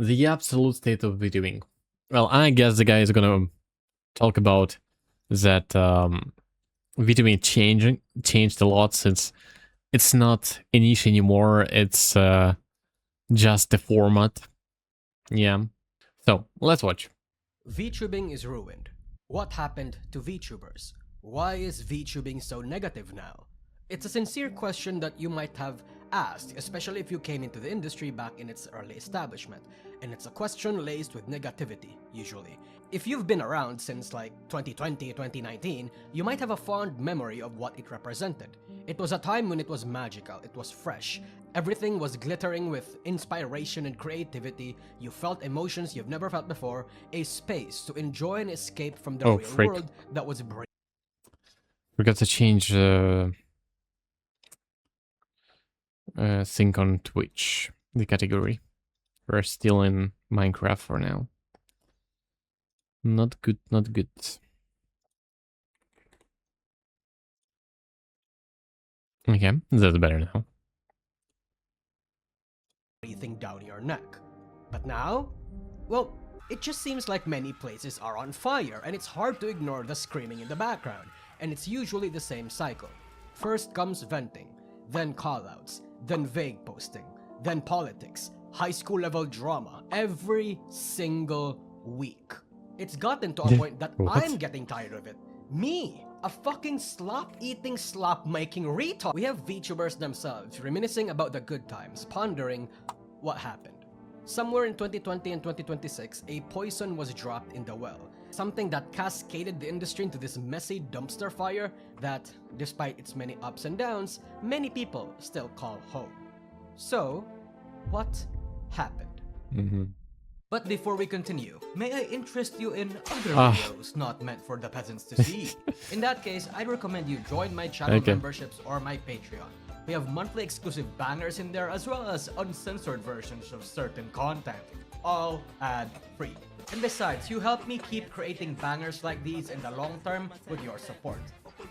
The absolute state of VTubing. Well, I guess the guy is gonna talk about that VTubing changed a lot since it's not a niche anymore. It's just the format. Yeah. So let's watch. VTubing is ruined. What happened to VTubers? Why is VTubing so negative now? It's a sincere question that you might have asked, especially if you came into the industry back in its early establishment, and it's a question laced with negativity, usually. If you've been around since like 2020, 2019, you might have a fond memory of what it represented. It was a time when it was magical, it was fresh. Everything was glittering with inspiration and creativity. You felt emotions you've never felt before, a space to enjoy and escape from the real world that was brave. Forgot to change thing on Twitch, the category. We're still in Minecraft for now. Not good, not good. Okay, that's better now. Breathing down your neck. But now? Well, it just seems like many places are on fire, and it's hard to ignore the screaming in the background, and it's usually the same cycle. First comes venting, then callouts, then vague posting, then politics, high school level drama, every single week. It's gotten to a point that I'm getting tired of it. Me, a fucking slop-eating, slop-making retard. We have VTubers themselves reminiscing about the good times, pondering what happened. Somewhere in 2020 and 2026, a poison was dropped in the well. Something that cascaded the industry into this messy dumpster fire that, despite its many ups and downs, many people still call home. So, what happened? But before we continue, may I interest you in other videos not meant for the peasants to see? In that case, I'd recommend you join my channel memberships or my Patreon. We have monthly exclusive bangers in there as well as uncensored versions of certain content, all ad-free. And besides, you help me keep creating bangers like these in the long term with your support.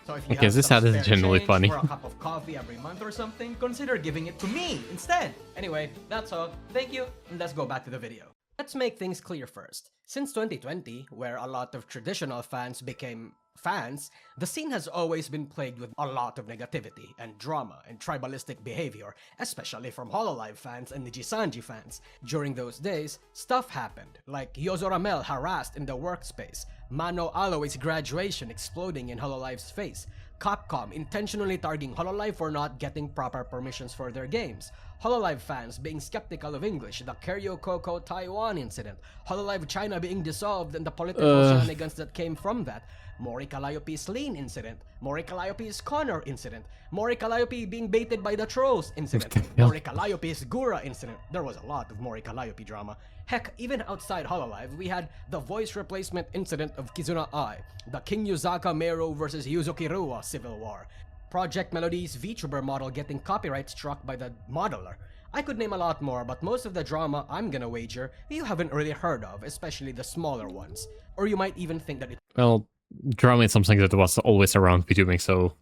So if you have this ad is genuinely funny. for a cup of coffee every month or something, consider giving it to me instead. Anyway, that's all. Thank you, and let's go back to the video. Let's make things clear first. Since 2020, where a lot of traditional fans became fans, the scene has always been plagued with a lot of negativity and drama and tribalistic behavior, especially from Hololive fans and Nijisanji fans. During those days, stuff happened, like Yozo Ramel harassed in the workspace, Mano Aloe's graduation exploding in Hololive's face, Capcom intentionally targeting Hololive for not getting proper permissions for their games, Hololive fans being skeptical of English, the Keryo Coco Taiwan incident, Hololive China being dissolved and the political shenanigans that came from that, Mori Caliope's Lean incident, Mori Caliope's Connor incident, Mori Calliope being baited by the trolls incident, Mori Calliope's Gura incident. There was a lot of Mori Calliope drama. Heck, even outside Hololive, we had the voice replacement incident of Kizuna Ai, the King Yuzaka Mero versus Yuzuki Rua civil war, Project Melody's VTuber model getting copyright struck by the modeler. I could name a lot more, but most of the drama I'm gonna wager you haven't really heard of, especially the smaller ones. Or you might even think that it— Well, drama is something that was always around VTubing, so...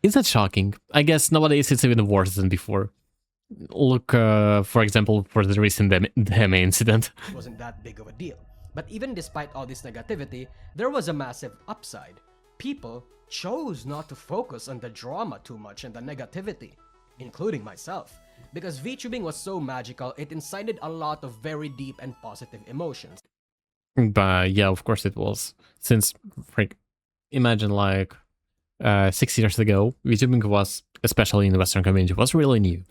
Is that shocking? I guess nowadays it's even worse than before. Look, for example, for the recent Deme incident. It wasn't that big of a deal. But even despite all this negativity, there was a massive upside. People chose not to focus on the drama too much and the negativity, including myself. Because VTubing was so magical, it incited a lot of very deep and positive emotions. But yeah, of course it was. Since, imagine like 6 years ago, VTubing was, especially in the Western community, was really new.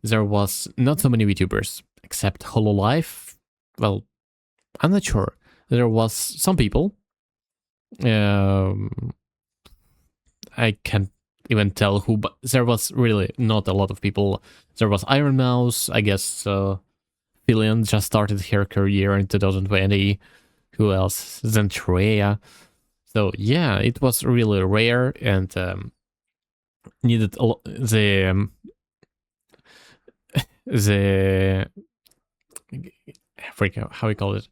There was not so many VTubers, except Hololive. Well, I'm not sure. There was some people. I can't even tell who, but there was really not a lot of people. There was Iron Mouse, I guess. Fillion just started her career in 2020. Who else? Zentreya. So yeah, it was really rare and needed the I forget how we call it.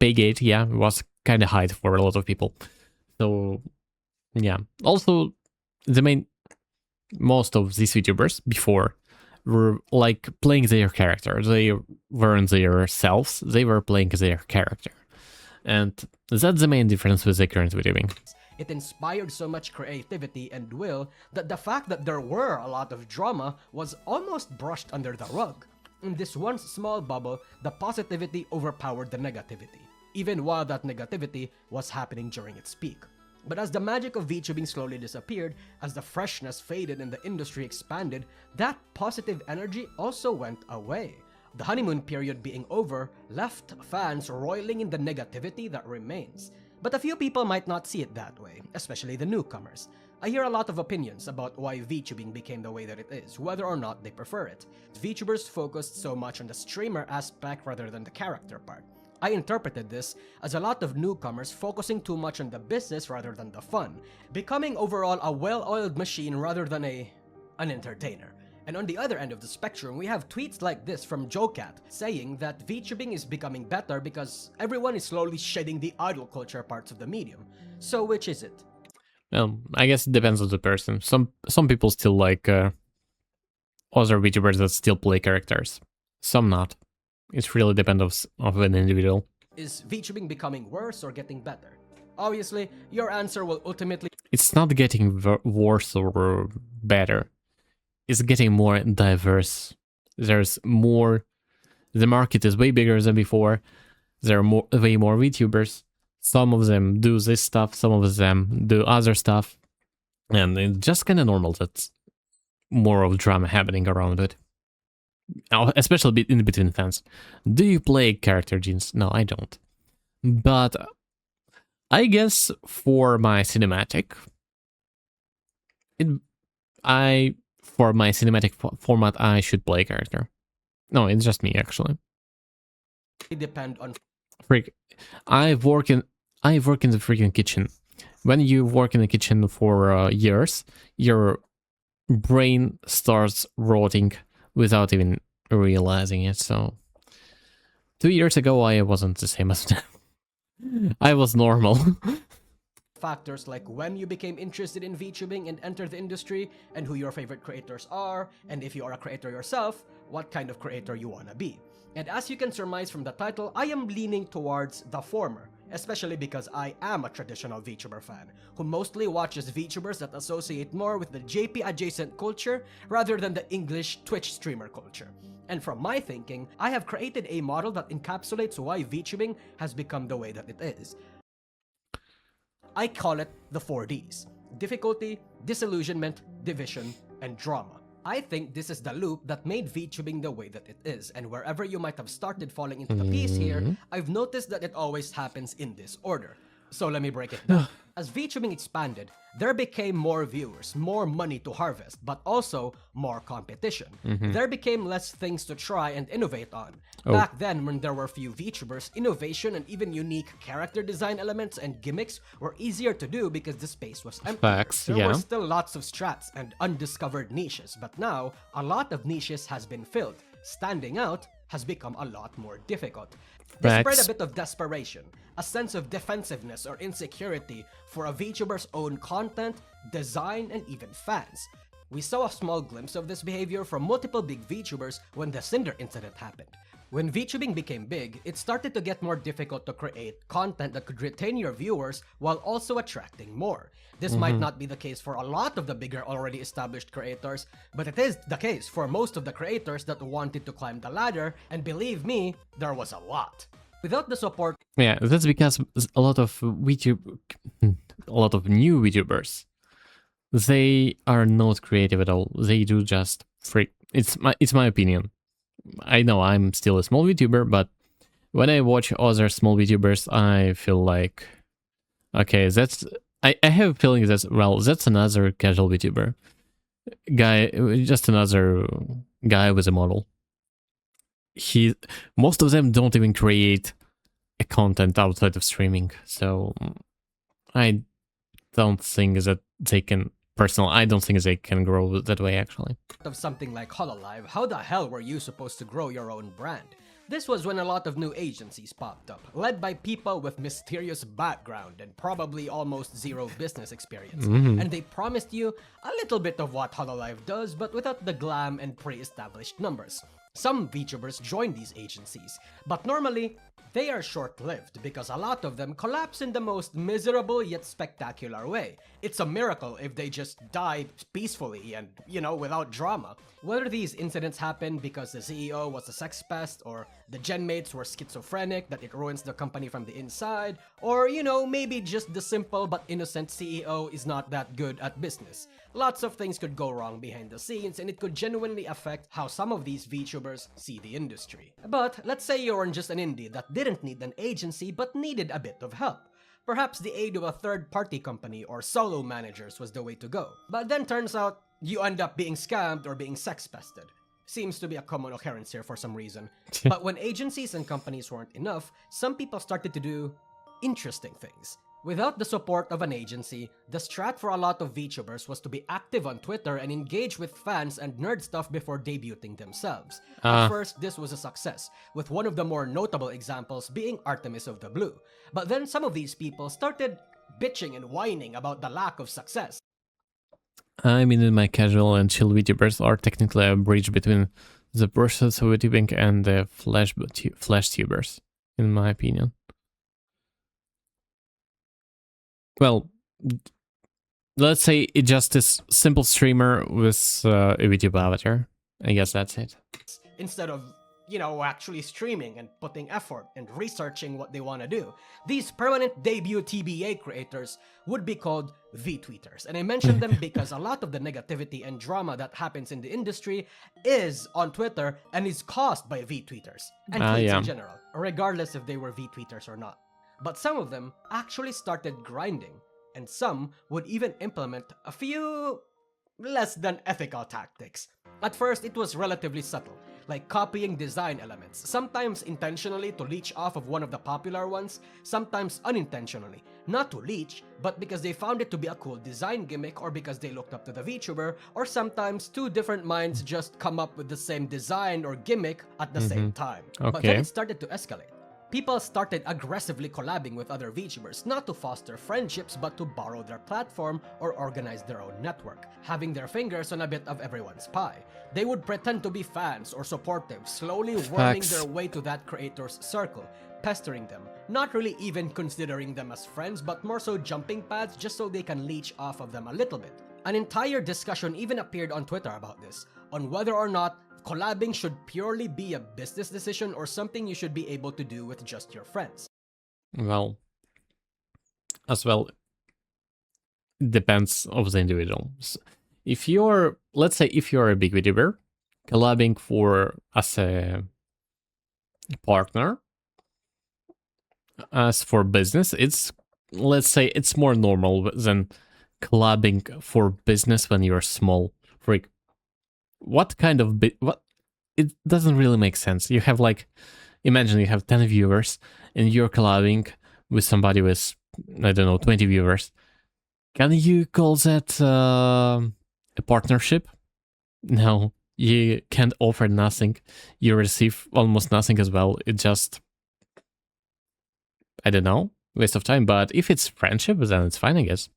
Paygate, yeah, was kind of high for a lot of people. So yeah. Also, most of these VTubers before were like playing their character. They weren't their selves, they were playing their character. And that's the main difference with the current VTubing. It inspired so much creativity and will that the fact that there were a lot of drama was almost brushed under the rug. In this once small bubble, the positivity overpowered the negativity, even while that negativity was happening during its peak. But as the magic of VTubing slowly disappeared, as the freshness faded and the industry expanded, that positive energy also went away. The honeymoon period being over left fans roiling in the negativity that remains. But a few people might not see it that way, especially the newcomers. I hear a lot of opinions about why VTubing became the way that it is, whether or not they prefer it. VTubers focused so much on the streamer aspect rather than the character part. I interpreted this as a lot of newcomers focusing too much on the business rather than the fun, becoming overall a well-oiled machine rather than an entertainer. And on the other end of the spectrum, we have tweets like this from JoeCat saying that VTubing is becoming better because everyone is slowly shedding the idol culture parts of the medium. So which is it? Well, I guess it depends on the person. Some people still like other VTubers that still play characters. Some not. It really depends of an individual. Is VTubing becoming worse or getting better? Obviously, your answer will ultimately... It's not getting worse or better. It's getting more diverse. There's more... The market is way bigger than before. There are way more VTubers. Some of them do this stuff, some of them do other stuff. And it's just kind of normal that more of drama happening around it. Especially in between fans. Do you play character genes? No, I don't. But I guess for my cinematic, for my cinematic format, I should play character. No, it's just me actually. depend on... I work in the freaking kitchen. When you work in the kitchen for years, your brain starts rotting without even realizing it. So 2 years ago, I wasn't the same as now. I was normal. Factors like when you became interested in VTubing and entered the industry, and who your favorite creators are, and if you are a creator yourself, what kind of creator you want to be. And as you can surmise from the title, I am leaning towards the former, especially because I am a traditional VTuber fan, who mostly watches VTubers that associate more with the JP adjacent culture rather than the English Twitch streamer culture. And from my thinking, I have created a model that encapsulates why VTubing has become the way that it is. I call it the 4Ds: difficulty, disillusionment, division, and drama. I think this is the loop that made VTubing the way that it is, and wherever you might have started falling into the piece here, I've noticed that it always happens in this order. So let me break it down. As VTubing expanded, there became more viewers, more money to harvest, but also more competition. There became less things to try and innovate on. Back then, when there were few VTubers, innovation and even unique character design elements and gimmicks were easier to do because the space was empty. There were still lots of strats and undiscovered niches, but now a lot of niches has been filled. Standing out has become a lot more difficult. This bred a bit of desperation, a sense of defensiveness or insecurity for a VTuber's own content, design, and even fans. We saw a small glimpse of this behavior from multiple big VTubers when the Cinder incident happened. When VTubing became big, it started to get more difficult to create content that could retain your viewers while also attracting more. This might not be the case for a lot of the bigger already established creators, but it is the case for most of the creators that wanted to climb the ladder, and believe me, there was a lot. Without the support... Yeah, that's because a lot of new VTubers, they are not creative at all. They do just freak. It's my opinion. I know I'm still a small VTuber, but when I watch other small VTubers, I feel like, okay, I have a feeling that, well, that's another casual VTuber guy, just another guy with a model. Most of them don't even create a content outside of streaming, so I don't think that they can. Personally, I don't think they can grow that way, actually. Of something like Hololive, how the hell were you supposed to grow your own brand? This was when a lot of new agencies popped up, led by people with mysterious background and probably almost zero business experience. And they promised you a little bit of what Hololive does, but without the glam and pre-established numbers. Some VTubers join these agencies, but normally, they are short-lived because a lot of them collapse in the most miserable yet spectacular way. It's a miracle if they just die peacefully and, without drama. Whether these incidents happen because the CEO was a sex pest, or the genmates were schizophrenic that it ruins the company from the inside, or, maybe just the simple but innocent CEO is not that good at business. Lots of things could go wrong behind the scenes, and it could genuinely affect how some of these VTubers see the industry. But let's say you're just an indie that didn't need an agency but needed a bit of help. Perhaps the aid of a third-party company or solo managers was the way to go. But then turns out, you end up being scammed or being sex-pested. Seems to be a common occurrence here for some reason. But when agencies and companies weren't enough, some people started to do interesting things. Without the support of an agency, the strat for a lot of VTubers was to be active on Twitter and engage with fans and nerd stuff before debuting themselves. At first, this was a success, with one of the more notable examples being Artemis of the Blue. But then some of these people started bitching and whining about the lack of success. I mean, my casual and chill VTubers are technically a bridge between the process of VTubing and the flash tubers, in my opinion. Well, let's say it's just this simple streamer with a VTuber avatar. I guess that's it. Instead of, actually streaming and putting effort and researching what they want to do. These permanent debut TBA creators would be called VTweeters. And I mention them because a lot of the negativity and drama that happens in the industry is on Twitter and is caused by VTweeters and tweets in general, regardless if they were VTweeters or not. But some of them actually started grinding, and some would even implement a few less than ethical tactics. At first, it was relatively subtle, like copying design elements, sometimes intentionally to leech off of one of the popular ones, sometimes unintentionally. Not to leech, but because they found it to be a cool design gimmick, or because they looked up to the VTuber, or sometimes two different minds just come up with the same design or gimmick at the same time. But then it started to escalate. People started aggressively collabing with other VTubers, not to foster friendships but to borrow their platform or organize their own network, having their fingers on a bit of everyone's pie. They would pretend to be fans or supportive, slowly worming their way to that creator's circle, pestering them, not really even considering them as friends but more so jumping pads just so they can leech off of them a little bit. An entire discussion even appeared on Twitter about this, on whether or not collabing should purely be a business decision or something you should be able to do with just your friends. Well, as well, it depends of the individual. If you're, let's say, if you're a big VTuber, collabing as a partner, as for business, let's say it's more normal than collabing for business when you're small. What kind of it doesn't really make sense. You have imagine you have 10 viewers and you're collabing with somebody with, I don't know, 20 viewers. Can you call that a partnership? No, you can't offer nothing. You receive almost nothing as well. It just, I don't know, waste of time. But if it's friendship, then it's fine, I guess.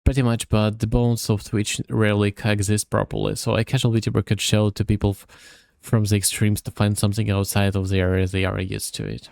Pretty much, but the bones of Twitch rarely coexist properly, so a casual VTuber could show to people from the extremes to find something outside of the area they are used to it.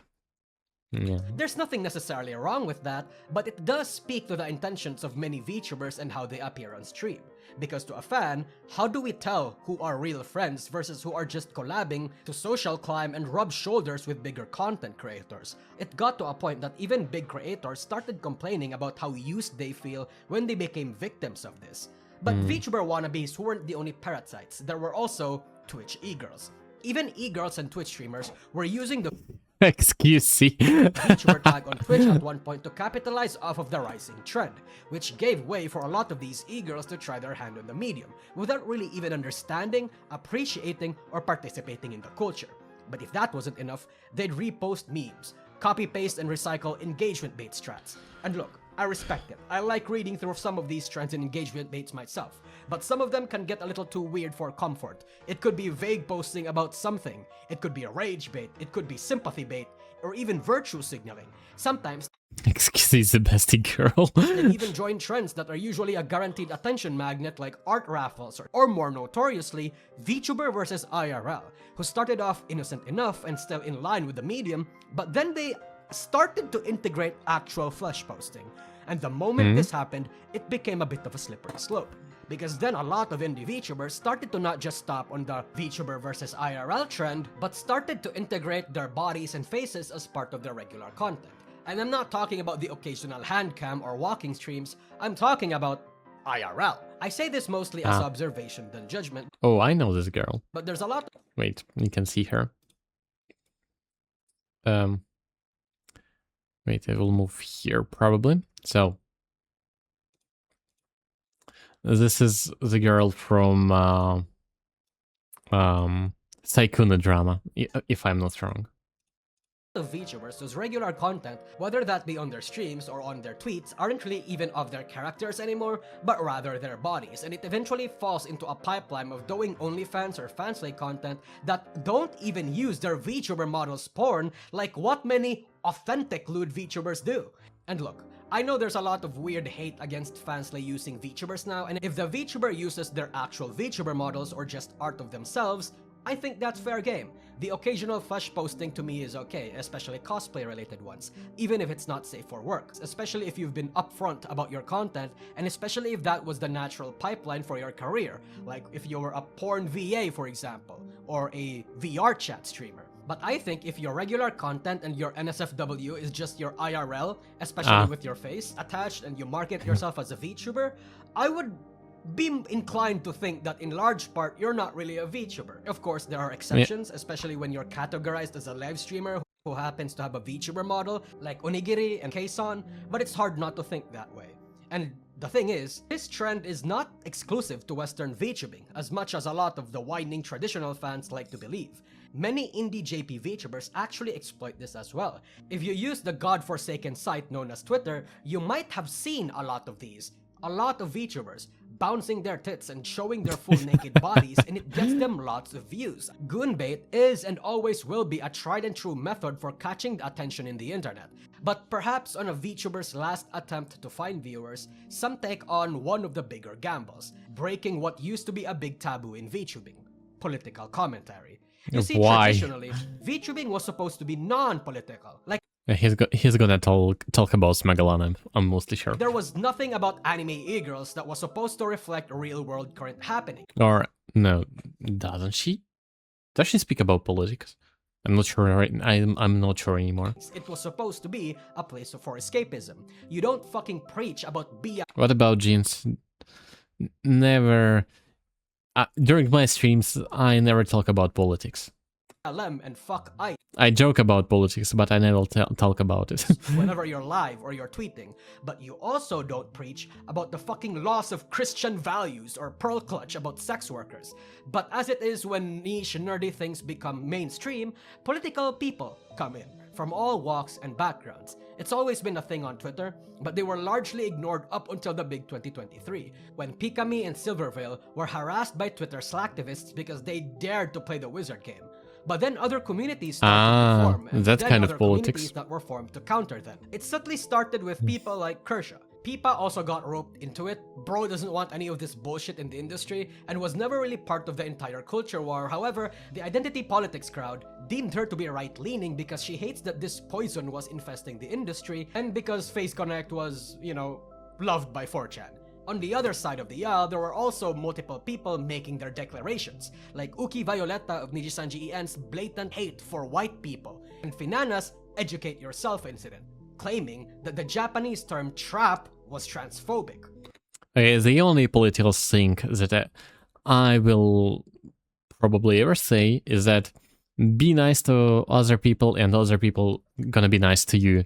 Yeah. There's nothing necessarily wrong with that, but it does speak to the intentions of many VTubers and how they appear on stream. Because to a fan, how do we tell who are real friends versus who are just collabing to social climb and rub shoulders with bigger content creators? It got to a point that even big creators started complaining about how used they feel when they became victims of this. But VTuber wannabes weren't the only parasites. There were also Twitch e-girls. Even e-girls and Twitch streamers were using the XQC VTuber tag on Twitch at one point to capitalize off of the rising trend, which gave way for a lot of these e-girls to try their hand on the medium, without really even understanding, appreciating, or participating in the culture. But if that wasn't enough, they'd repost memes, copy-paste and recycle engagement bait strats. And look, I respect it. I like reading through some of these trends and engagement baits myself, but some of them can get a little too weird for comfort. It could be vague posting about something, it could be a rage bait, it could be sympathy bait, or even virtue signaling. Sometimes Excuse me, the bestie girl. they even join trends that are usually a guaranteed attention magnet like art raffles or more notoriously, VTuber versus IRL, who started off innocent enough and still in line with the medium, but then they started to integrate actual flesh posting. And the moment this happened, it became a bit of a slippery slope. Because then a lot of indie VTubers started to not just stop on the VTuber versus IRL trend, but started to integrate their bodies and faces as part of their regular content. And I'm not talking about the occasional hand cam or walking streams, I'm talking about IRL. I say this mostly as observation than judgment. Oh, I know this girl. But there's a lot of Wait, you can see her. Wait, I will move here probably. So this is the girl from Saikuna drama, if I'm not wrong. VTubers whose regular content, whether that be on their streams or on their tweets, aren't really even of their characters anymore, but rather their bodies, and it eventually falls into a pipeline of doing OnlyFans or fanslay content that don't even use their VTuber models' porn like what many authentic lewd VTubers do. And look, I know there's a lot of weird hate against fanslay using VTubers now, and if the VTuber uses their actual VTuber models or just art of themselves, I think that's fair game. The occasional flesh posting to me is okay, especially cosplay related ones, even if it's not safe for work, especially if you've been upfront about your content, and especially if that was the natural pipeline for your career, like if you were a porn VA for example, or a VR chat streamer. But I think if your regular content and your NSFW is just your IRL, especially with your face attached and you market yourself as a VTuber, I would be inclined to think that in large part you're not really a VTuber. Of course, there are exceptions, especially when you're categorized as a live streamer who happens to have a VTuber model like Onigiri and Keisan, but it's hard not to think that way. And the thing is, this trend is not exclusive to Western VTubing, as much as a lot of the whining traditional fans like to believe. Many indie JP VTubers actually exploit this as well. If you use the godforsaken site known as Twitter, you might have seen a lot of these. A lot of VTubers bouncing their tits and showing their full naked bodies, and it gets them lots of views. Goonbait is and always will be a tried and true method for catching the attention in the internet. But perhaps on a VTuber's last attempt to find viewers, some take on one of the bigger gambles, breaking what used to be a big taboo in VTubing: political commentary. You see, traditionally, VTubing was supposed to be non-political. Like, he's gonna talk about Smegalon, I'm mostly sure. there was nothing about anime e-girls that was supposed to reflect real-world current happening. Or, no, doesn't she? Does she speak about politics? I'm not sure, right? I'm not sure anymore. It was supposed to be a place for escapism. You don't fucking preach about What about jeans? Never... during my streams, I never talk about politics. BLM and fuck I joke about politics, but I never talk about it. whenever you're live or you're tweeting, but you also don't preach about the fucking loss of Christian values or pearl clutch about sex workers. But as it is when niche nerdy things become mainstream, political people come in from all walks and backgrounds. It's always been a thing on Twitter, but they were largely ignored up until the big 2023, when Pikami and Silvervale were harassed by Twitter slacktivists because they dared to play the wizard game. But then other communities started to form, and that then kind other of politics communities that were formed to counter them. It subtly started with people like Kershaw. Pipa also got roped into it. Bro doesn't want any of this bullshit in the industry and was never really part of the entire culture war. However, the identity politics crowd deemed her to be right-leaning because she hates that this poison was infesting the industry, and because Face Connect was, you know, loved by 4chan. On the other side of the aisle, there were also multiple people making their declarations, like Uki Violetta of Nijisanji EN's blatant hate for white people, and Finana's Educate Yourself incident, claiming that the Japanese term trap was transphobic. Okay, the only political thing that I will probably ever say is that be nice to other people and other people gonna be nice to you.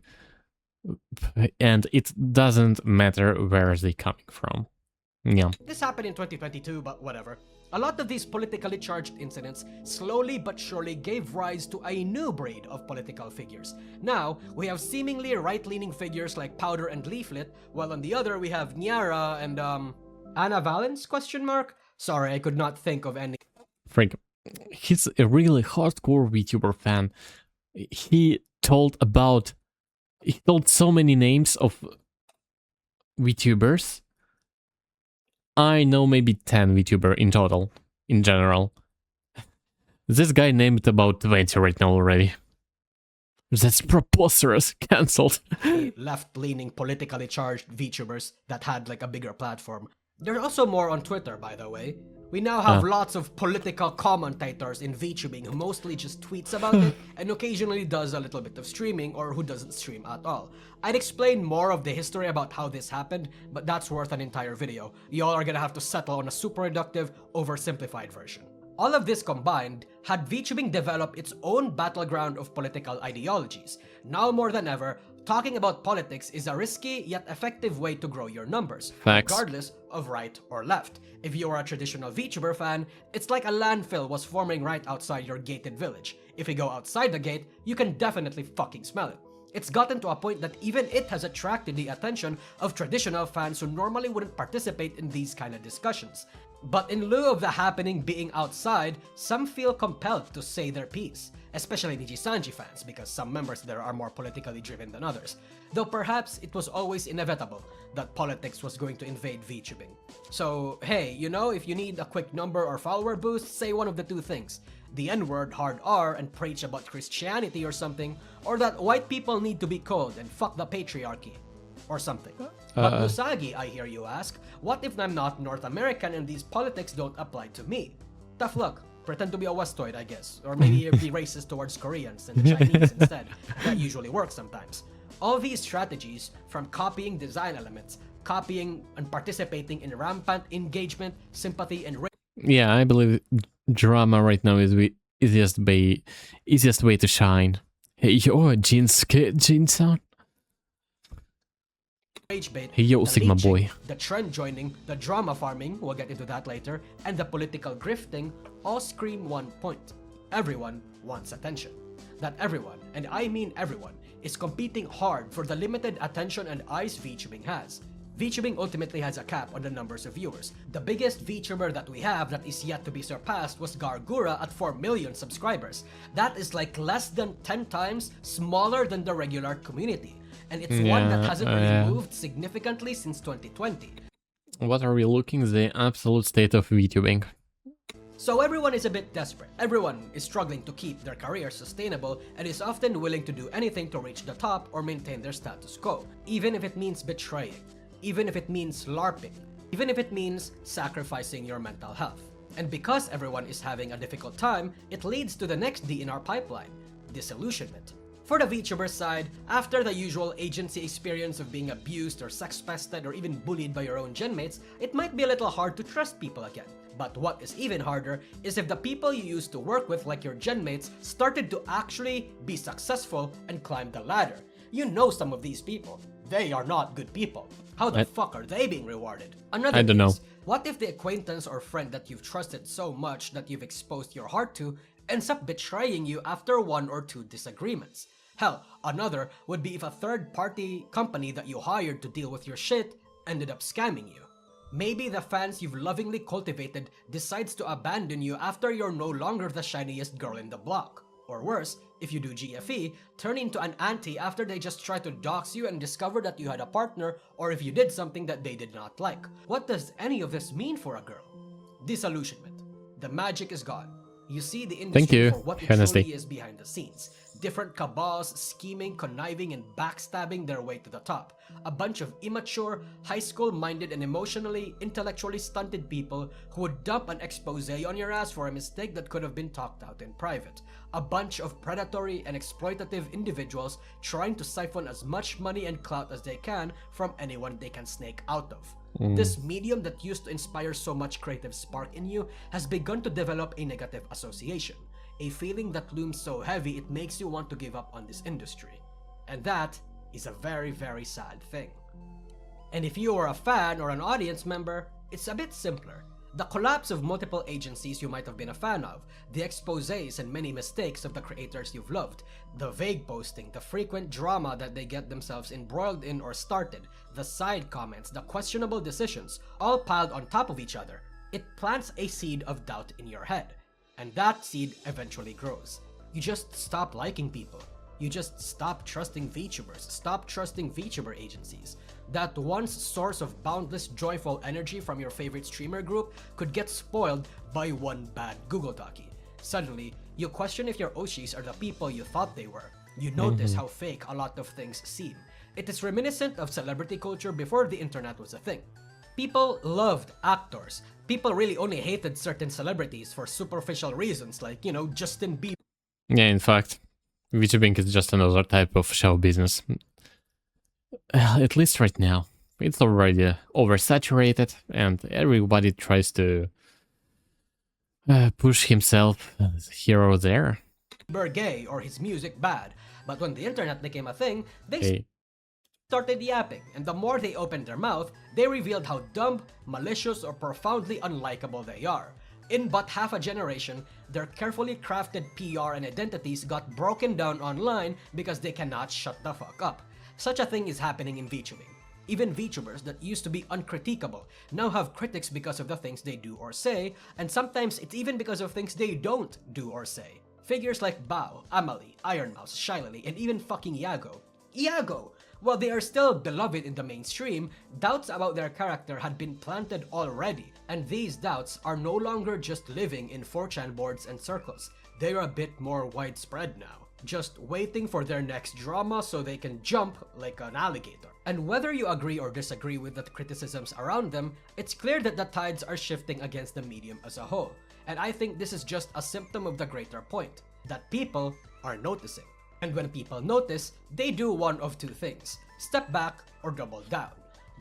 And it doesn't matter where they're coming from. Yeah. This happened in 2022, but whatever. A lot of these politically charged incidents slowly but surely gave rise to a new breed of political figures. Now, we have seemingly right-leaning figures like Powder and Leaflet, while on the other we have Nyara and, Anna Valens, question mark? Sorry, I could not think of any. Frank, he's a really hardcore VTuber fan. He told so many names of VTubers. I know maybe 10 VTuber in total, in general. This guy named about 20 right now already. That's preposterous. Cancelled. Left-leaning, politically charged VTubers that had like a bigger platform. There's also more on Twitter, by the way. We now have lots of political commentators in VTubing who mostly just tweets about it and occasionally does a little bit of streaming or who doesn't stream at all. I'd explain more of the history about how this happened, but that's worth an entire video. Y'all are gonna have to settle on a super reductive, oversimplified version. All of this combined had VTubing develop its own battleground of political ideologies. Now more than ever, talking about politics is a risky yet effective way to grow your numbers, Facts. regardless of right or left. If you are a traditional VTuber fan, it's like a landfill was forming right outside your gated village. If you go outside the gate, you can definitely fucking smell it. It's gotten to a point that even it has attracted the attention of traditional fans who normally wouldn't participate in these kind of discussions. But in lieu of the happening being outside, some feel compelled to say their piece, especially Nijisanji fans, because some members there are more politically driven than others. Though perhaps it was always inevitable that politics was going to invade VTubing. So hey, you know, if you need a quick number or follower boost, say one of the two things. The N-word hard R and preach about Christianity or something, or that white people need to be cold and fuck the patriarchy. Or something. But Usagi, I hear you ask, what if I'm not North American and these politics don't apply to me? Tough luck. Pretend to be a Westoid, I guess. Or maybe be racist towards Koreans and Chinese instead. That usually works sometimes. All these strategies, from copying design elements, copying and participating in rampant engagement, sympathy, and Yeah, I believe drama right now is the easiest way to shine. Hey yo, Gene sound. rage bait, Hey yo, the Sigma leeching, boy. the trend joining, the drama farming, we'll get into that later, and the political grifting all scream one point. Everyone wants attention. That everyone, and I mean everyone, is competing hard for the limited attention and eyes VTubing has. VTubing ultimately has a cap on the numbers of viewers. The biggest VTuber that we have that is yet to be surpassed was Gargura at 4 million subscribers. That is like less than 10 times smaller than the regular community. And it's one that hasn't really moved significantly since 2020. What are we looking? The absolute state of VTubing. So everyone is a bit desperate. Everyone is struggling to keep their career sustainable and is often willing to do anything to reach the top or maintain their status quo, even if it means betraying, even if it means LARPing, even if it means sacrificing your mental health. And because everyone is having a difficult time, it leads to the next D in our pipeline, disillusionment. For the VTuber side, after the usual agency experience of being abused or sex-pested or even bullied by your own genmates, it might be a little hard to trust people again. But what is even harder is if the people you used to work with, like your genmates, started to actually be successful and climb the ladder. You know some of these people. They are not good people. How the fuck are they being rewarded? Another I don't know. What if the acquaintance or friend that you've trusted so much that you've exposed your heart to ends up betraying you after 1 or 2 disagreements? Hell, another would be if a third-party company that you hired to deal with your shit ended up scamming you. Maybe the fans you've lovingly cultivated decides to abandon you after you're no longer the shiniest girl in the block. Or worse, if you do GFE, turn into an auntie after they just try to dox you and discover that you had a partner, or if you did something that they did not like. What does any of this mean for a girl? Disillusionment. The magic is gone. You see the industry for what it truly is behind the scenes. Different cabals scheming, conniving, and backstabbing their way to the top. A bunch of immature, high school-minded, and emotionally, intellectually stunted people who would dump an expose on your ass for a mistake that could have been talked out in private. A bunch of predatory and exploitative individuals trying to siphon as much money and clout as they can from anyone they can snake out of. This medium that used to inspire so much creative spark in you has begun to develop a negative association. A feeling that looms so heavy it makes you want to give up on this industry. And that is a very, very sad thing. And if you are a fan or an audience member, it's a bit simpler. The collapse of multiple agencies you might have been a fan of, the exposés and many mistakes of the creators you've loved, the vague posting, the frequent drama that they get themselves embroiled in or started, the side comments, the questionable decisions, all piled on top of each other. It plants a seed of doubt in your head, and that seed eventually grows. You just stop liking people. You just stop trusting VTubers, stop trusting VTuber agencies. That once source of boundless joyful energy from your favorite streamer group could get spoiled by one bad Google Docie. Suddenly, you question if your Oshis are the people you thought they were. You notice how fake a lot of things seem. It is reminiscent of celebrity culture before the internet was a thing. People loved actors. People really only hated certain celebrities for superficial reasons like, Justin Bieber. Yeah, in fact, VTubing is just another type of show business. At least right now. It's already oversaturated, and everybody tries to push himself here or there. Gay or his music bad. But when the internet became a thing, they Hey. started yapping, and the more they opened their mouth, they revealed how dumb, malicious, or profoundly unlikable they are. In but half a generation, their carefully crafted PR and identities got broken down online because they cannot shut the fuck up. Such a thing is happening in VTubing. Even VTubers that used to be uncriticable now have critics because of the things they do or say, and sometimes it's even because of things they don't do or say. Figures like Bao, Amalie, Ironmouse, Shylily, and even fucking Iago. Iago! While they are still beloved in the mainstream, doubts about their character had been planted already, and these doubts are no longer just living in 4chan boards and circles. They're a bit more widespread now, just waiting for their next drama so they can jump like an alligator. And whether you agree or disagree with the criticisms around them, it's clear that the tides are shifting against the medium as a whole. And I think this is just a symptom of the greater point, that people are noticing. And when people notice, they do one of two things: step back or double down.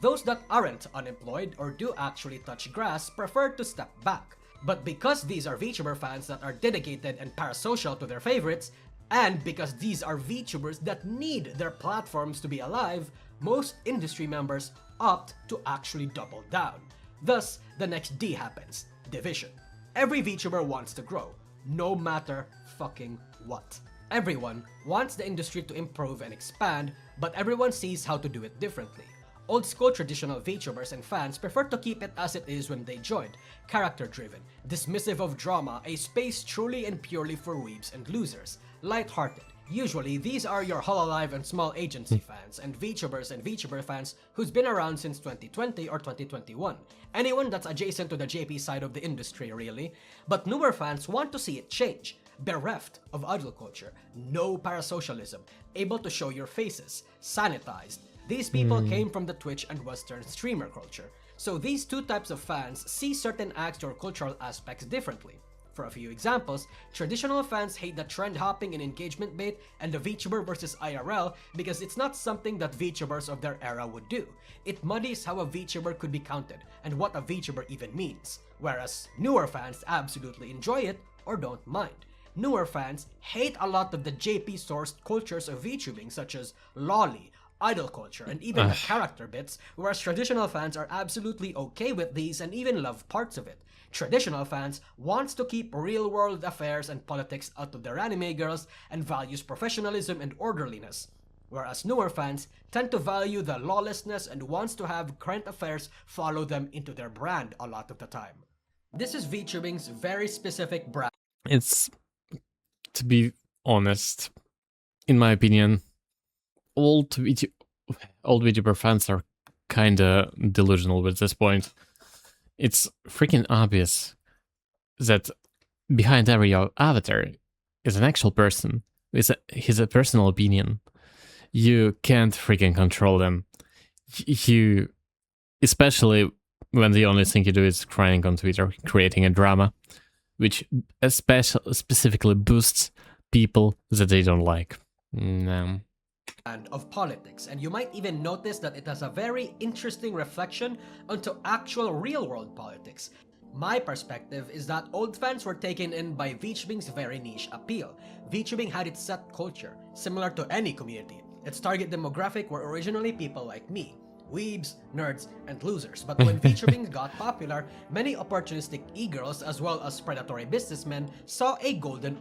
Those that aren't unemployed or do actually touch grass prefer to step back. But because these are VTuber fans that are dedicated and parasocial to their favorites, and because these are VTubers that need their platforms to be alive, most industry members opt to actually double down. Thus, the next D happens: division. Every VTuber wants to grow, no matter fucking what. Everyone wants the industry to improve and expand, but everyone sees how to do it differently. Old school traditional VTubers and fans prefer to keep it as it is when they joined, character-driven, dismissive of drama, a space truly and purely for weebs and losers, light-hearted. Usually, these are your Hololive and small agency fans, and VTuber fans who's been around since 2020 or 2021. Anyone that's adjacent to the JP side of the industry, really. But newer fans want to see it change. Bereft of idol culture, no parasocialism, able to show your faces, sanitized. These people came from the Twitch and Western streamer culture. So these two types of fans see certain acts or cultural aspects differently. For a few examples, traditional fans hate the trend hopping and engagement bait and the VTuber versus IRL because it's not something that VTubers of their era would do. It muddies how a VTuber could be counted and what a VTuber even means. Whereas newer fans absolutely enjoy it or don't mind. Newer fans hate a lot of the JP-sourced cultures of VTubing, such as lolly, idol culture, and even the character bits, whereas traditional fans are absolutely okay with these and even love parts of it. Traditional fans wants to keep real-world affairs and politics out of their anime girls and values professionalism and orderliness, whereas newer fans tend to value the lawlessness and wants to have current affairs follow them into their brand a lot of the time. This is VTubing's very specific brand. It's, to be honest, in my opinion, old VTuber fans are kinda delusional at this point. It's freaking obvious that behind every avatar is an actual person with his personal opinion. You can't freaking control them. You, especially when the only thing you do is crying on Twitter, creating a drama, which specifically boosts people that they don't like. No. And of politics, and you might even notice that it has a very interesting reflection onto actual real-world politics. My perspective is that old fans were taken in by VTubing's very niche appeal. VTubing had its set culture, similar to any community. Its target demographic were originally people like me. weebs, nerds, and losers. But when VTubing got popular, many opportunistic e-girls as well as predatory businessmen saw a golden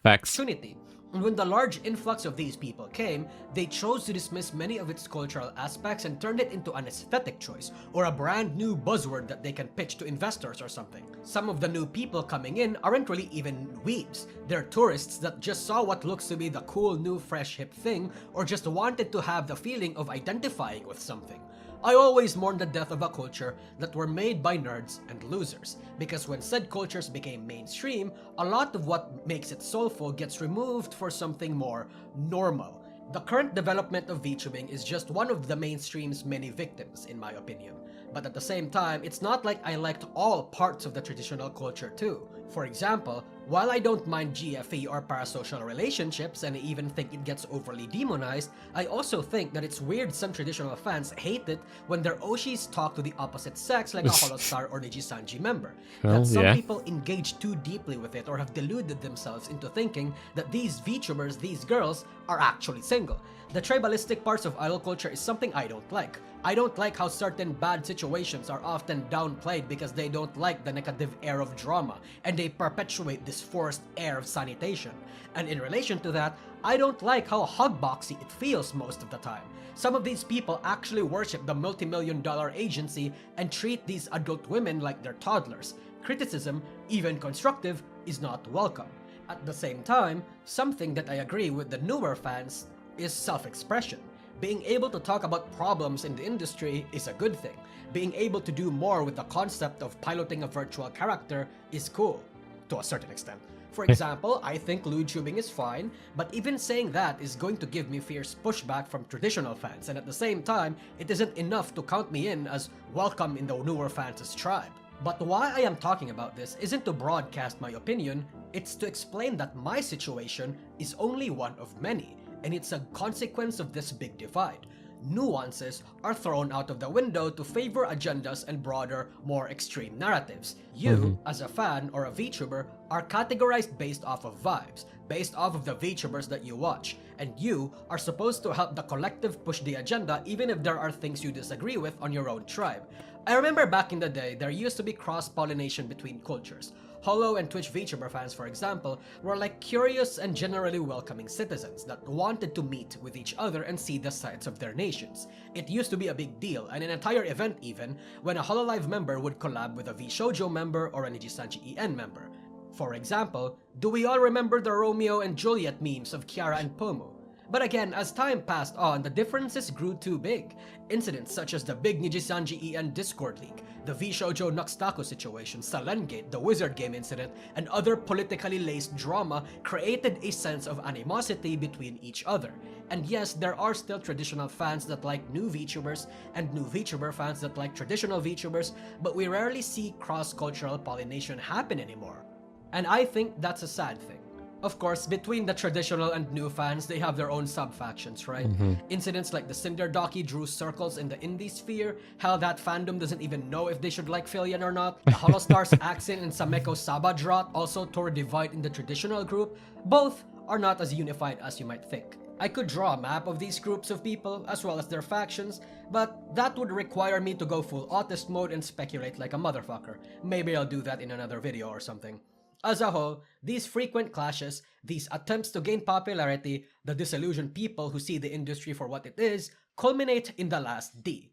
Facts. opportunity. And when the large influx of these people came, they chose to dismiss many of its cultural aspects and turned it into an aesthetic choice or a brand new buzzword that they can pitch to investors or something. Some of the new people coming in aren't really even weebs. They're tourists that just saw what looks to be the cool new fresh hip thing or just wanted to have the feeling of identifying with something. I always mourn the death of a culture that were made by nerds and losers, because when said cultures became mainstream, a lot of what makes it soulful gets removed for something more normal. The current development of VTubing is just one of the mainstream's many victims, in my opinion. But at the same time, it's not like I liked all parts of the traditional culture too. For example, while I don't mind GFE or parasocial relationships and I even think it gets overly demonized, I also think that it's weird some traditional fans hate it when their Oshis talk to the opposite sex like a Holostar or Nijisanji member. Well, That some yeah. people engage too deeply with it or have deluded themselves into thinking that these VTubers, these girls, are actually single. The tribalistic parts of idol culture is something I don't like. I don't like how certain bad situations are often downplayed because they don't like the negative air of drama, and they perpetuate this forced air of sanitation. And in relation to that, I don't like how hugboxy it feels most of the time. Some of these people actually worship the multi-million-dollar agency and treat these adult women like they're toddlers. Criticism, even constructive, is not welcome. At the same time, something that I agree with the newer fans is self-expression. Being able to talk about problems in the industry is a good thing. Being able to do more with the concept of piloting a virtual character is cool, to a certain extent. For example, I think VTubing is fine, but even saying that is going to give me fierce pushback from traditional fans, and at the same time, it isn't enough to count me in as welcome in the newer fans' tribe. But why I am talking about this isn't to broadcast my opinion, it's to explain that my situation is only one of many, and it's a consequence of this big divide. Nuances are thrown out of the window to favor agendas and broader, more extreme narratives. You, as a fan or a VTuber, are categorized based off of vibes, based off of the VTubers that you watch, and you are supposed to help the collective push the agenda even if there are things you disagree with on your own tribe. I remember back in the day, there used to be cross-pollination between cultures. Holo and Twitch VTuber fans, for example, were like curious and generally welcoming citizens that wanted to meet with each other and see the sides of their nations. It used to be a big deal, and an entire event even, when a Hololive member would collab with a VShoujo member or a Nijisanji EN member. For example, do we all remember the Romeo and Juliet memes of Kiara and Pomu? But again, as time passed on, the differences grew too big. Incidents such as the big Nijisanji EN Discord leak, the VShoujo Nuxtaku situation, Salengate, the Wizard Game incident, and other politically laced drama created a sense of animosity between each other. And yes, there are still traditional fans that like new VTubers and new VTuber fans that like traditional VTubers, but we rarely see cross-cultural pollination happen anymore. And I think that's a sad thing. Of course, between the traditional and new fans, they have their own sub-factions, right? Incidents like the Cinder Doki drew circles in the indie sphere, how that fandom doesn't even know if they should like Filian or not. The Holostars Axin and Sameko Sabadrot also tore divide in the traditional group. Both are not as unified as you might think. I could draw a map of these groups of people, as well as their factions, but that would require me to go full autist mode and speculate like a motherfucker. Maybe I'll do that in another video or something. As a whole, these frequent clashes, these attempts to gain popularity, the disillusioned people who see the industry for what it is, culminate in the last D.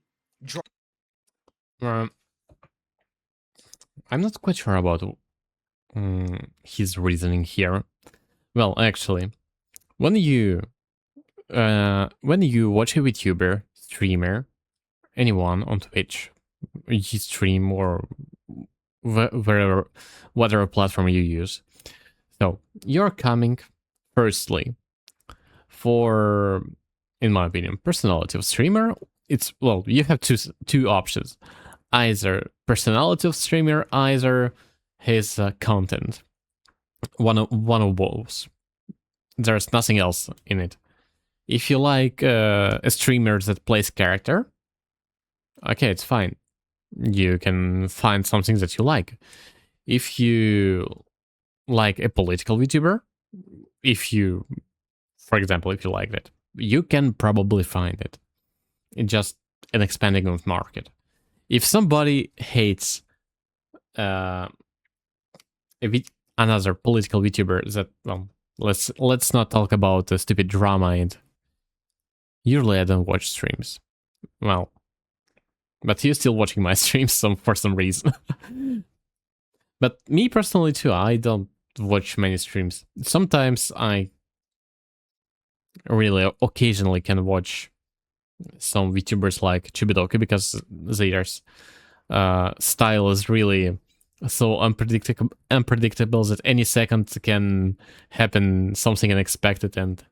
I'm not quite sure about his reasoning here. Well, actually, when you watch a VTuber, streamer, anyone on Twitch, you stream or whatever platform you use. So you're coming firstly for, in my opinion, personality of streamer. It's, well, you have two options: either personality of streamer, either his content. One of those. There's nothing else in it. If you like a streamer that plays character, okay, it's fine. You can find something that you like. If you like a political VTuber, for example, if you like that, you can probably find it. It just an expanding of market. If somebody hates another political VTuber that, well, let's not talk about the stupid drama, and usually I don't watch streams. Well, but you're still watching my streams for some reason. But me personally too, I don't watch many streams. Sometimes I really occasionally can watch some VTubers like Chubidoki because their style is really so unpredictable that any second can happen something unexpected, and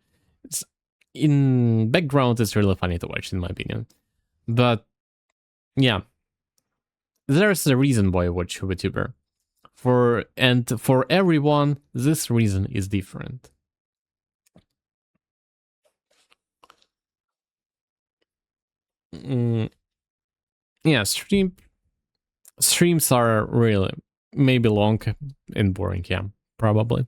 in background it's really funny to watch, in my opinion. But yeah, there's a reason why I watch VTuber. For everyone, this reason is different. Yeah, streams are really maybe long and boring. Yeah, probably.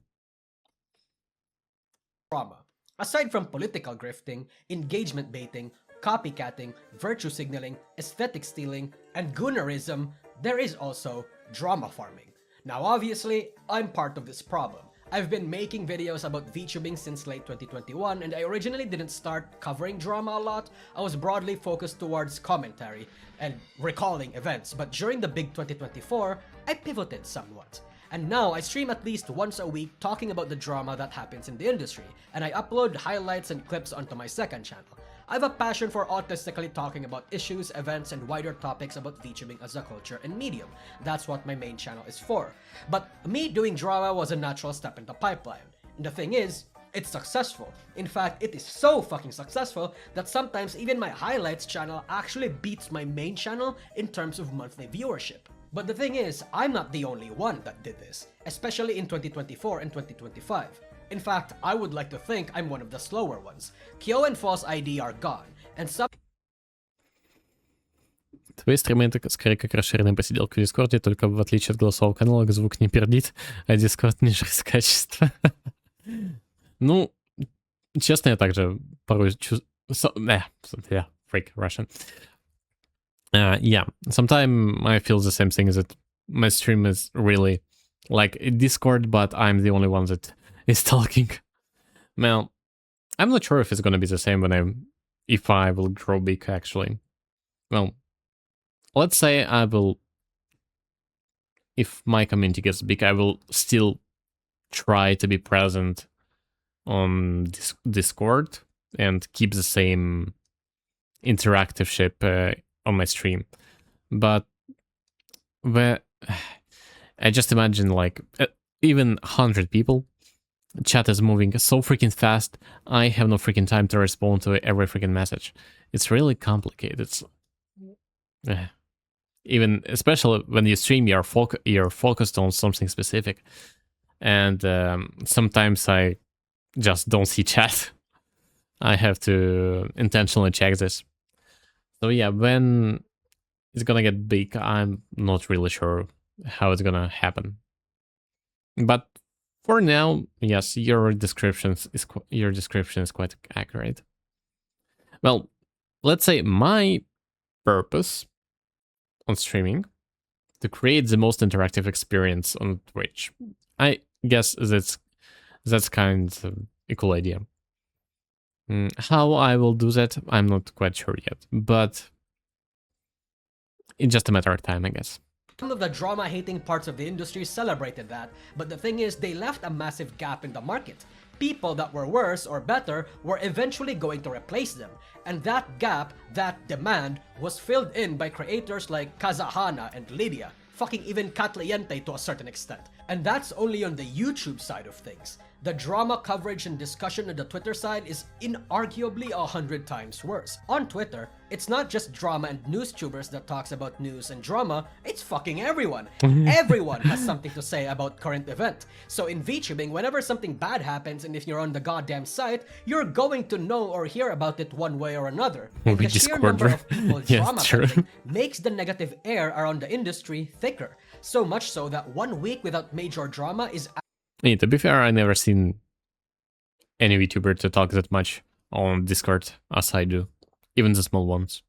Drama. Aside from political grifting, engagement baiting, copycatting, virtue signaling, aesthetic stealing, and goonerism, there is also drama farming. Now obviously, I'm part of this problem. I've been making videos about VTubing since late 2021, and I originally didn't start covering drama a lot. I was broadly focused towards commentary and recalling events, but during the big 2024, I pivoted somewhat. And now I stream at least once a week talking about the drama that happens in the industry, and I upload highlights and clips onto my second channel. I have a passion for autistically talking about issues, events, and wider topics about VTubing as a culture and medium. That's what my main channel is for. But me doing drama was a natural step in the pipeline. And the thing is, it's successful. In fact, it is so fucking successful that sometimes even my highlights channel actually beats my main channel in terms of monthly viewership. But the thing is, I'm not the only one that did this, especially in 2024 and 2025. In fact, I would like to think I'm one of the slower ones. Kyo and False ID are gone, and some... Твои стримы это скорее как расширенная посиделка в Дискорде, только в отличие от голосового канала звук не пердит, а Дискорд не жрет качество. Ну, честно, я также порой чувствую... Yeah, freak Russian. Yeah, sometimes I feel the same thing, that my stream is really like Discord, but I'm the only one that is talking. Well, I'm not sure if it's gonna be the same if I will grow big, actually. Well, let's say if my community gets big, I will still try to be present on Discord and keep the same interactive ship on my stream. But I just imagine like even 100 people, chat is moving so freaking fast, I have no freaking time to respond to every freaking message. It's really complicated. Even especially when you stream, you're focused on something specific, and sometimes I just don't see chat. I have to intentionally check this. So yeah, when it's gonna get big, I'm not really sure how it's gonna happen. But for now, yes, your description is quite accurate. Well, let's say my purpose on streaming to create the most interactive experience on Twitch. I guess that's kind of a cool idea. How I will do that, I'm not quite sure yet, but it's just a matter of time, I guess. Some of the drama-hating parts of the industry celebrated that, but the thing is, they left a massive gap in the market. People that were worse or better were eventually going to replace them, and that gap, that demand, was filled in by creators like Kazahana and Lydia, fucking even Katliente to a certain extent. And that's only on the YouTube side of things. The drama coverage and discussion on the Twitter side is inarguably 100 times worse. On Twitter, it's not just drama and news tubers that talks about news and drama, it's fucking everyone. Everyone has something to say about current event. So in VTubing, whenever something bad happens and if you're on the goddamn site, you're going to know or hear about it one way or another. And the sheer number of people drama makes the negative air around the industry thicker. So much so that 1 week without major drama is... Yeah, to be fair, I never seen any VTuber to talk that much on Discord as I do, even the small ones.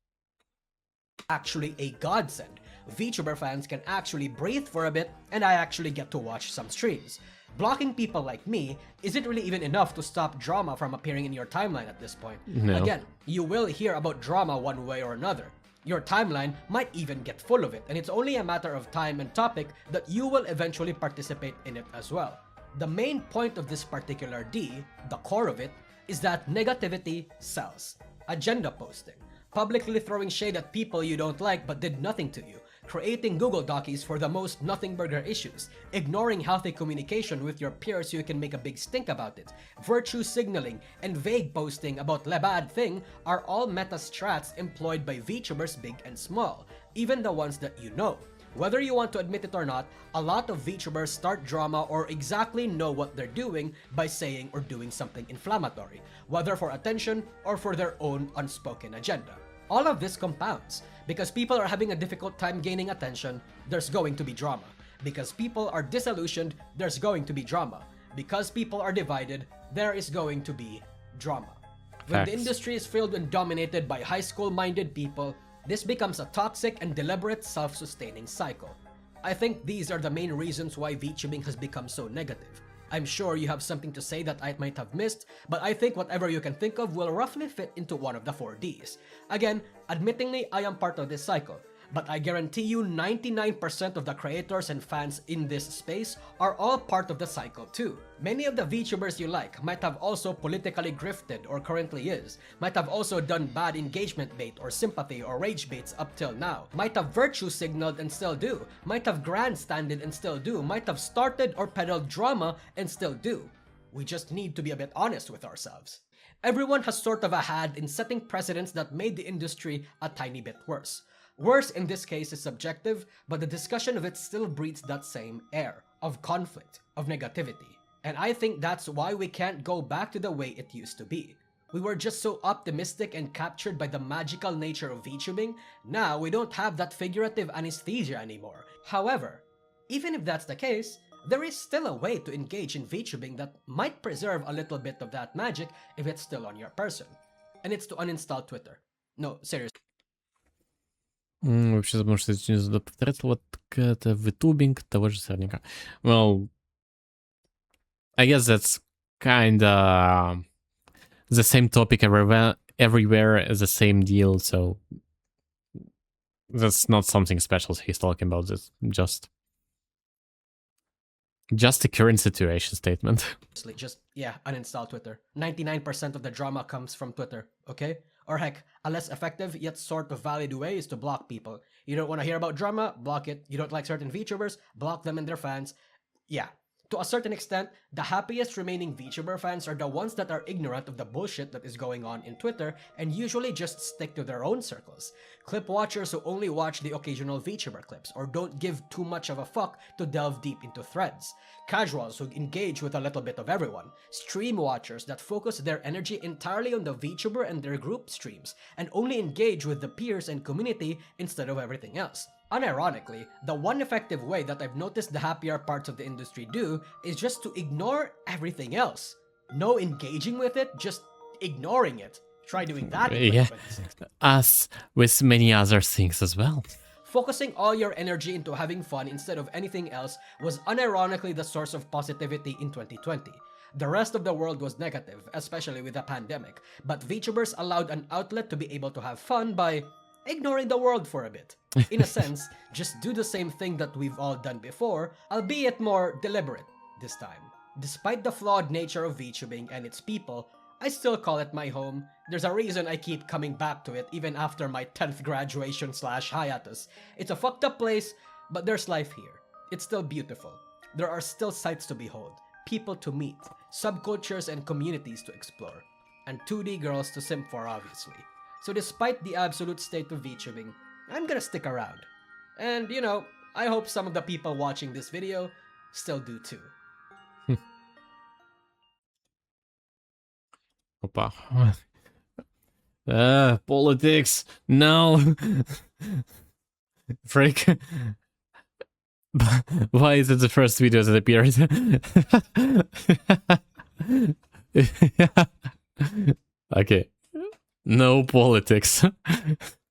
actually a godsend. VTuber fans can actually breathe for a bit, and I actually get to watch some streams. Blocking people like me isn't really even enough to stop drama from appearing in your timeline at this point. No. Again, you will hear about drama one way or another. Your timeline might even get full of it, and it's only a matter of time and topic that you will eventually participate in it as well. The main point of this particular D, the core of it, is that negativity sells. Agenda posting, publicly throwing shade at people you don't like but did nothing to you, creating Google Docies for the most nothing burger issues, ignoring healthy communication with your peers so you can make a big stink about it, virtue signaling, and vague posting about the bad thing are all meta strats employed by VTubers big and small, even the ones that you know. Whether you want to admit it or not, a lot of VTubers start drama or exactly know what they're doing by saying or doing something inflammatory, whether for attention or for their own unspoken agenda. All of this compounds. Because people are having a difficult time gaining attention, there's going to be drama. Because people are disillusioned, there's going to be drama. Because people are divided, there is going to be drama. When the industry is filled and dominated by high school-minded people, this becomes a toxic and deliberate self-sustaining cycle. I think these are the main reasons why VTubing has become so negative. I'm sure you have something to say that I might have missed, but I think whatever you can think of will roughly fit into one of the 4 Ds. Again, admittingly, I am part of this cycle, but I guarantee you 99% of the creators and fans in this space are all part of the cycle too. Many of the VTubers you like might have also politically grifted or currently is, might have also done bad engagement bait or sympathy or rage baits up till now, might have virtue signaled and still do, might have grandstanded and still do, might have started or peddled drama and still do. We just need to be a bit honest with ourselves. Everyone has sort of a hand in setting precedents that made the industry a tiny bit worse. Worse in this case is subjective, but the discussion of it still breeds that same air of conflict, of negativity. And I think that's why we can't go back to the way it used to be. We were just so optimistic and captured by the magical nature of VTubing, now we don't have that figurative anesthesia anymore. However, even if that's the case, there is still a way to engage in VTubing that might preserve a little bit of that magic if it's still on your person. And it's to uninstall Twitter. No, seriously. Вообще забыл, что это не повторять вот это VTubing того же сорняка. Well, I guess that's kinda the same topic everywhere, the same deal, so that's not something special he's talking about. It's just a current situation statement. Just, uninstall Twitter. 99% of the drama comes from Twitter, okay? Or heck, a less effective yet sort of valid way is to block people. You don't want to hear about drama? Block it. You don't like certain VTubers? Block them and their fans. Yeah. To a certain extent, the happiest remaining VTuber fans are the ones that are ignorant of the bullshit that is going on in Twitter and usually just stick to their own circles. Clip watchers who only watch the occasional VTuber clips or don't give too much of a fuck to delve deep into threads. Casuals who engage with a little bit of everyone. Stream watchers that focus their energy entirely on the VTuber and their group streams and only engage with the peers and community instead of everything else. Unironically, the one effective way that I've noticed the happier parts of the industry do is just to ignore everything else. No engaging with it, just ignoring it. Try doing that in 2026. As with many other things as well. Focusing all your energy into having fun instead of anything else was unironically the source of positivity in 2020. The rest of the world was negative, especially with the pandemic, but VTubers allowed an outlet to be able to have fun by ignoring the world for a bit. In a sense, just do the same thing that we've all done before, albeit more deliberate this time. Despite the flawed nature of VTubing and its people, I still call it my home. There's a reason I keep coming back to it even after my 10th graduation / hiatus. It's a fucked up place, but there's life here. It's still beautiful. There are still sights to behold, people to meet, subcultures and communities to explore, and 2D girls to simp for obviously. So despite the absolute state of VTubing, I'm gonna stick around. And you know, I hope some of the people watching this video still do too. Opa. Politics. No. Frick. Why is it the first video that appeared? Okay. No politics.